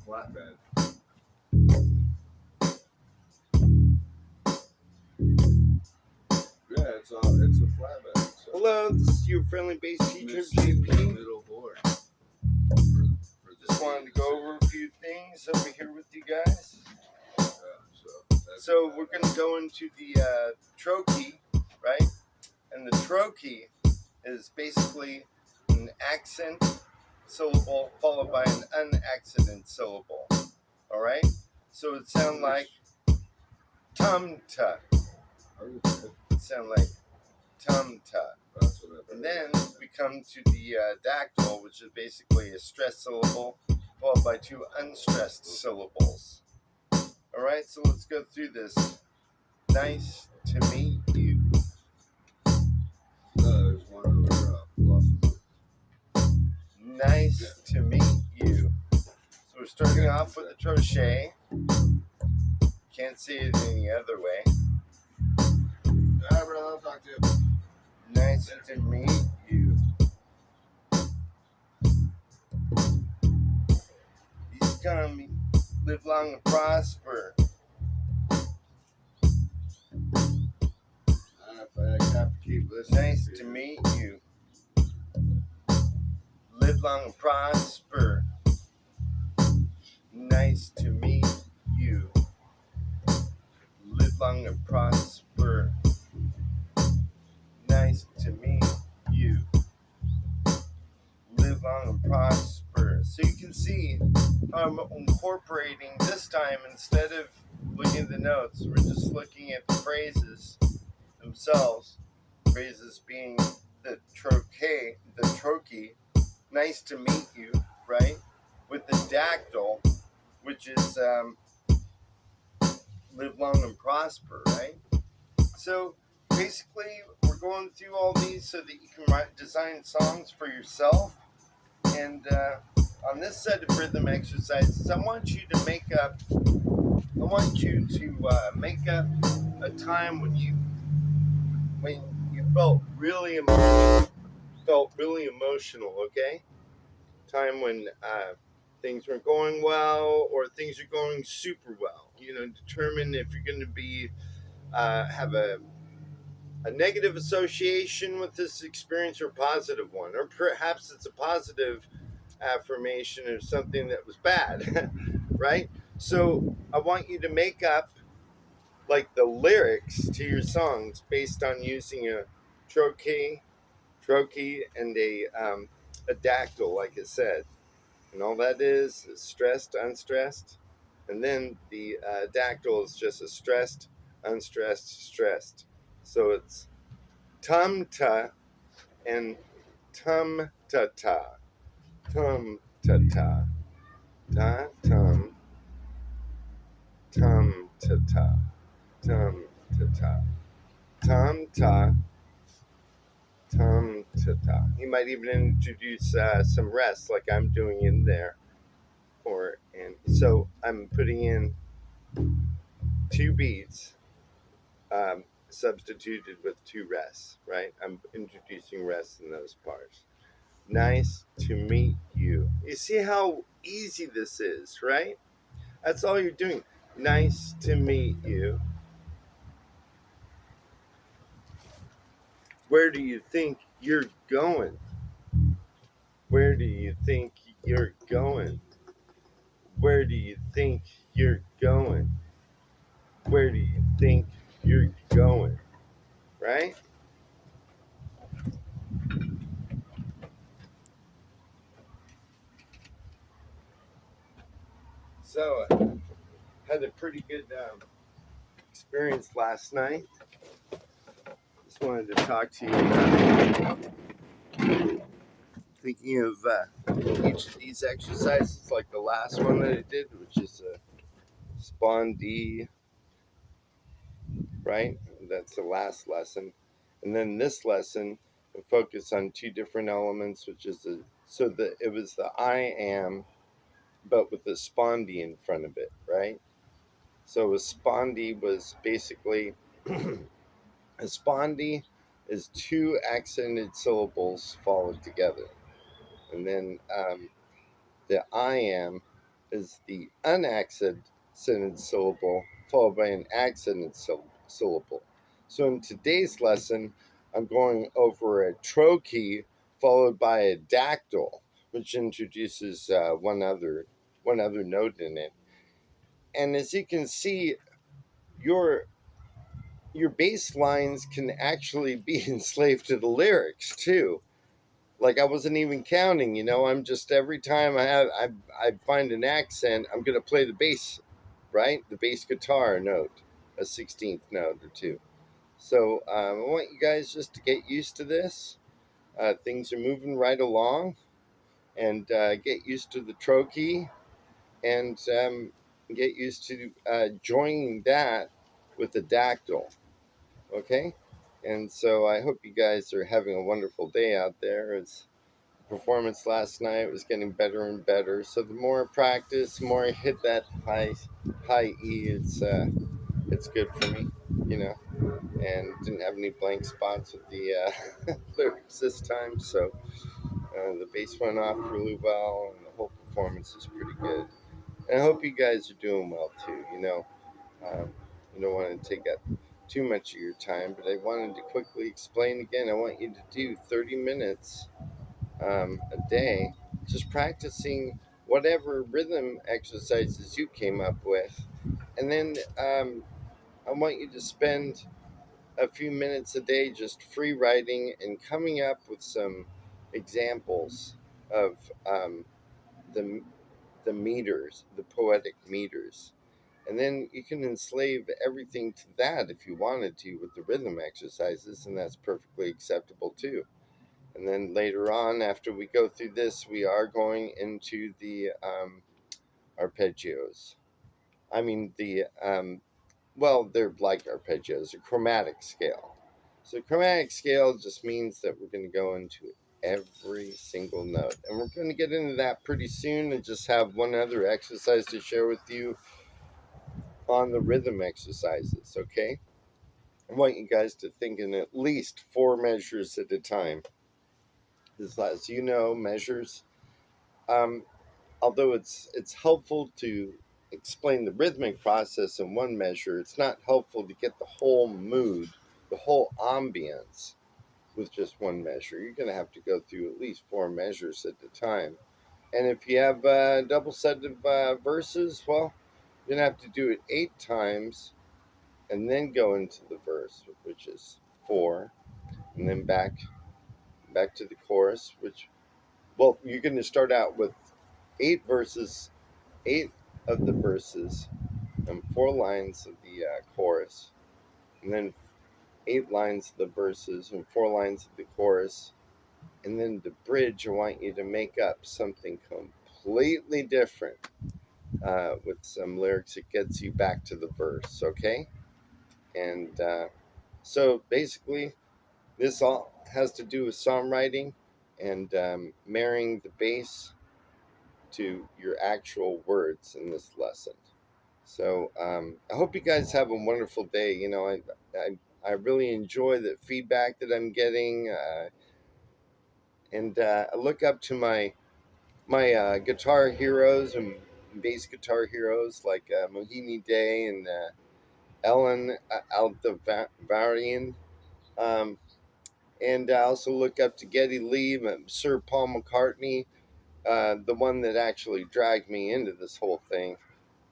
flatbed. Yeah, it's a flatbed. So Hello, this is your friendly bass teacher, JP. Middle board. Just wanted to go over a few things over here with you guys. So we're going to go into the trochee, right? And the trochee is basically an accent syllable followed by an unaccented syllable. All right? So it sounds like Tum Ta. It sounds like Tum Ta. And then we come to the dactyl, which is basically a stressed syllable followed by two unstressed syllables. All right, so let's go through this. Nice to meet you. There's one over Nice to meet you. So we're starting off with the trochee. Can't say it any other way. Alright, brother, I'll talk to you. Nice to meet you. He's gonna live long and prosper. I have to keep listening. Nice to meet you. Live long and prosper. Nice to meet you. Live long and prosper. Nice to meet you. Live long and prosper. So you can see how I'm incorporating this time, instead of looking at the notes, we're just looking at the phrases themselves. Phrases being the trochee, nice to meet you, right? With the dactyl, which is live long and prosper, right? So basically, we're going through all these so that you can design songs for yourself. And on this set of rhythm exercises, I want you to make up a time when you felt really emotional, okay? Time when things weren't going well or things are going super well. Determine if you're going to be have a negative association with this experience or a positive one, or perhaps it's a positive affirmation of something that was bad, right? So I want you to make up like the lyrics to your songs based on using a trochee, and a dactyl, like I said. And all that is stressed, unstressed. And then the dactyl is just a stressed, unstressed, stressed. So it's Tum Ta and Tum Ta. Tum Ta. Ta tum. Tum Ta. Tum Ta. Tum Ta. Tum Ta. You might even introduce some rest, like I'm doing in there. And so I'm putting in two beats substituted with two rests, right? I'm introducing rest in those parts. Nice to meet you. You see how easy this is, right? That's all you're doing. Nice to meet you. Where do you think you're going? Where do you think you're going? Where do you think you're going? Where do you think you're going? Right? So I had a pretty good experience last night. Just wanted to talk to you about thinking of each of these exercises, like the last one that I did, which is a spawn D, right? That's the last lesson. And then this lesson, we focus on two different elements, which is it was the I am, but with the spondy in front of it, right? So a spondy was basically a spondy is two accented syllables followed together, and then the I am is the unaccented syllable followed by an accented syllable. So in today's lesson, I'm going over a trochee followed by a dactyl, which introduces one other note in it. And as you can see, your your bass lines can actually be enslaved to the lyrics too. Like I wasn't even counting, I'm just every time I find an accent, I'm gonna play the bass, right? The bass guitar note, a 16th note or two. So I want you guys just to get used to this. Things are moving right along, and get used to the trochee, and get used to joining that with the dactyl. Okay, and so I hope you guys are having a wonderful day out there. It's performance last night was getting better and better. So the more I practice, the more I hit that high E. It's good for me, you know. And didn't have any blank spots with the lyrics this time, so the bass went off really well, and the whole performance is pretty good. And I hope you guys are doing well too. I don't want to take up too much of your time, but I wanted to quickly explain again. I want you to do 30 minutes a day, just practicing whatever rhythm exercises you came up with. And then I want you to spend a few minutes a day just free writing and coming up with some examples of the, the meters, the poetic meters. And then you can enslave everything to that if you wanted to with the rhythm exercises, and that's perfectly acceptable too. And then later on, after we go through this, we are going into the arpeggios. I mean, they're like arpeggios, a chromatic scale. So, chromatic scale just means that we're going to go into every single note. And we're going to get into that pretty soon and just have one other exercise to share with you on the rhythm exercises, okay? I want you guys to think in at least 4 measures at a time. As you know, measures. Um, Although it's helpful to explain the rhythmic process in one measure, it's not helpful to get the whole mood, the whole ambience with just one measure. You're going to have to go through at least 4 measures at a time. And if you have a double set of verses, well, you're going to have to do it 8 times and then go into the verse, which is 4, and then back to the chorus, which, well, you're going to start out with 8 verses, 8 of the verses, and 4 lines of the chorus, and then 8 lines of the verses and 4 lines of the chorus, and then the bridge. I want you to make up something completely different with some lyrics that gets you back to the verse, okay? And so basically, this all has to do with songwriting and marrying the bass to your actual words in this lesson. So I hope you guys have a wonderful day. I really enjoy the feedback that I'm getting, and I look up to my guitar heroes and bass guitar heroes like Mohini Day and Ellen Aldavarian. Um, and I also look up to Geddy Lee, Sir Paul McCartney, the one that actually dragged me into this whole thing.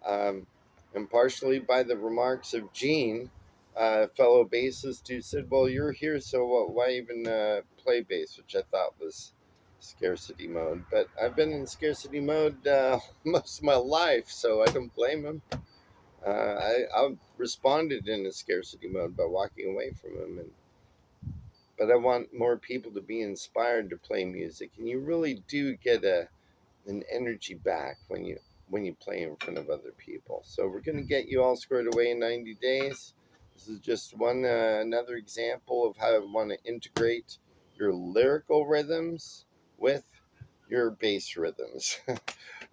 Um, and partially by the remarks of Gene, fellow bassist, who said, "Well, you're here, so why even play bass?" Which I thought was scarcity mode. But I've been in scarcity mode most of my life, so I don't blame him. I responded in a scarcity mode by walking away from him, but I want more people to be inspired to play music, and you really do get an energy back when you play in front of other people. So we're going to get you all squared away in 90 days. This is just one another example of how I want to integrate your lyrical rhythms with your bass rhythms.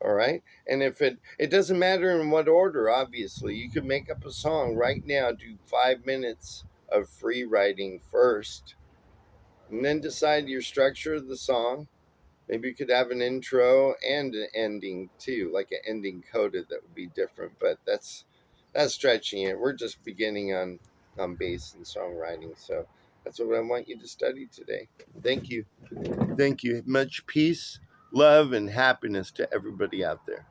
All right, and if it doesn't matter in what order, obviously you could make up a song right now, do 5 minutes of free writing first, and then decide your structure of the song, Maybe you could have an intro and an ending too, like an ending coda that would be different. But that's stretching it. We're just beginning on bass and songwriting, so that's what I want you to study today. Thank you. Thank you. Much peace, love, and happiness to everybody out there.